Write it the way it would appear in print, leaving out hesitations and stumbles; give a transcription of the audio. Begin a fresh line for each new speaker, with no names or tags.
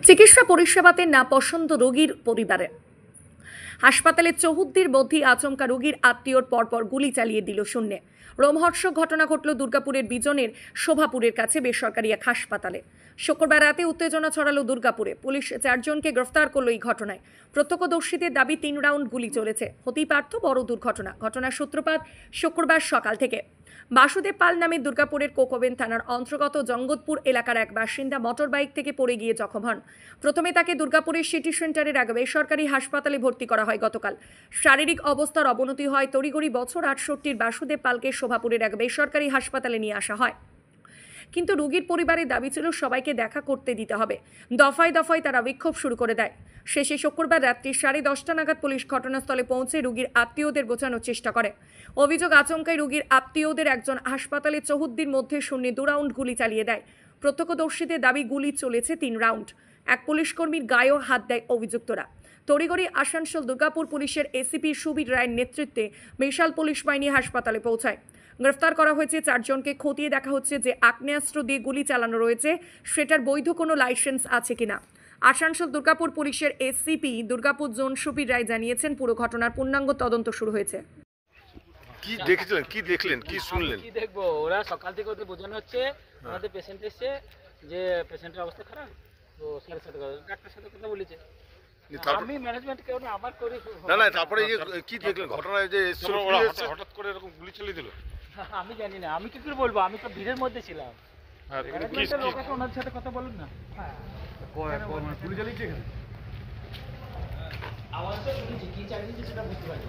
চিকিৎসা পরিষেবাতে নাপসন্দ রোগীর পরিবারে হাসপাতালে চৌহদ্দির মধ্যে আচমকা রোগীর আত্মীয়র পরপর গুলি চালিয়ে দিল শূন্যে। রোমহর্ষক ঘটনা ঘটল দুর্গাপুরের বিজনের শোভাপুরের কাছে বেসরকারি এক হাসপাতালে। শুক্রবার রাতে উত্তেজনা ছড়ালো দুর্গাপুরে। পুলিশ 4 জনকে গ্রেফতার করল এই ঘটনায়। প্রত্যক্ষদর্শীদের দাবি 3 রাউন্ড গুলি চলেছে। হতেই পারত বড় দুর্ঘটনা। ঘটনার সূত্রপাত শুক্রবার সকাল থেকে। বাসুদেব পাল নামে দুর্গাপুরের কোকোবেন থানার অন্তর্গত জঙ্গতপুর এলাকার এক বাসিন্দা মোটর বাইক থেকে পড়ে গিয়ে জখম হন। প্রথমে তাকে দুর্গাপুরের সিটি সেন্টারের এক বেসরকারি হাসপাতালে ভর্তি করা হয় গতকাল। শারীরিক অবস্থার অবনতি হয় তড়িঘড়ি বছর 68-র বাসুদেব পালকে শোভাপুরের এক বেসরকারি হাসপাতালে নিয়ে আসা হয়। কিন্তু রোগীর পরিবারের দাবি ছিল সবাইকে দেখা করতে দিতে হবে। দফায় দফায় তারা বিক্ষোভ শুরু করে দেয়। শেষে শুক্রবার রাত্রি 10:30 নাগাদ পুলিশ ঘটনাস্থলে পৌঁছে রোগীর আত্মীয়দের বোঝানোর চেষ্টা করে। অভিযোগ, আচমকায় রোগীর আত্মীয়দের একজন হাসপাতালে চৌহদ্দির মধ্যে শূন্যে 2 রাউন্ড গুলি চালিয়ে দেয়। প্রত্যক্ষদর্শীদের দাবি গুলি চলেছে 3 রাউন্ড। এক পুলিশকর্মীর গায়েও হাত দেয় অভিযুক্তরা। তড়িঘড়ি আসানসোল দুর্গাপুর পুলিশের এসিপি সুবীর রায়ের নেতৃত্বে বিশাল পুলিশ বাহিনী হাসপাতালে পৌঁছায়। গ্রেফতার করা হয়েছে 4 জনকে। খতিয়ে দেখা হচ্ছে যে আগ্নেয়াস্ত্র দিয়ে গুলি চালানো রয়েছে সেটার বৈধ কোনো লাইসেন্স আছে কিনা। আসানসোল দুর্গাপুর পুলিশের এসিপি দুর্গাপুর জোন সুবীর রায় জানিয়েছেন, পুরো ঘটনার পূর্ণাঙ্গ তদন্ত শুরু হয়েছে।
কি দেখেছিলেন, কি দেখলেন, কি শুনলেন?
কি দেখবো, ওরা সকাল থেকে ওদের বোঝানো হচ্ছে আমাদের পেশেন্ট এসছে যে পেশেন্টের অবস্থা খারাপ, তো স্যারের সাথে ডাক্তারের সাথে কথা বলেছে। আমি ম্যানেজমেন্ট কেউ না, আমার করি
না না, তারপরে এই যে কি দেখলেন ঘটনায় যে ওরা হঠাৎ করে এরকম গুলি চালিয়ে দিল?
আমি জানি না, আমি কি করে বলবো, আমি তো ভিড়ের মধ্যে ছিলাম। ম্যানেজমেন্টের লোক আছে, ওনাদের সাথে কথা বলুন না।
গুলি চালিয়েছে এখানে?
আওয়াজটা শুনেছি, কি চালিয়েছে সেটা বুঝতে পারছি।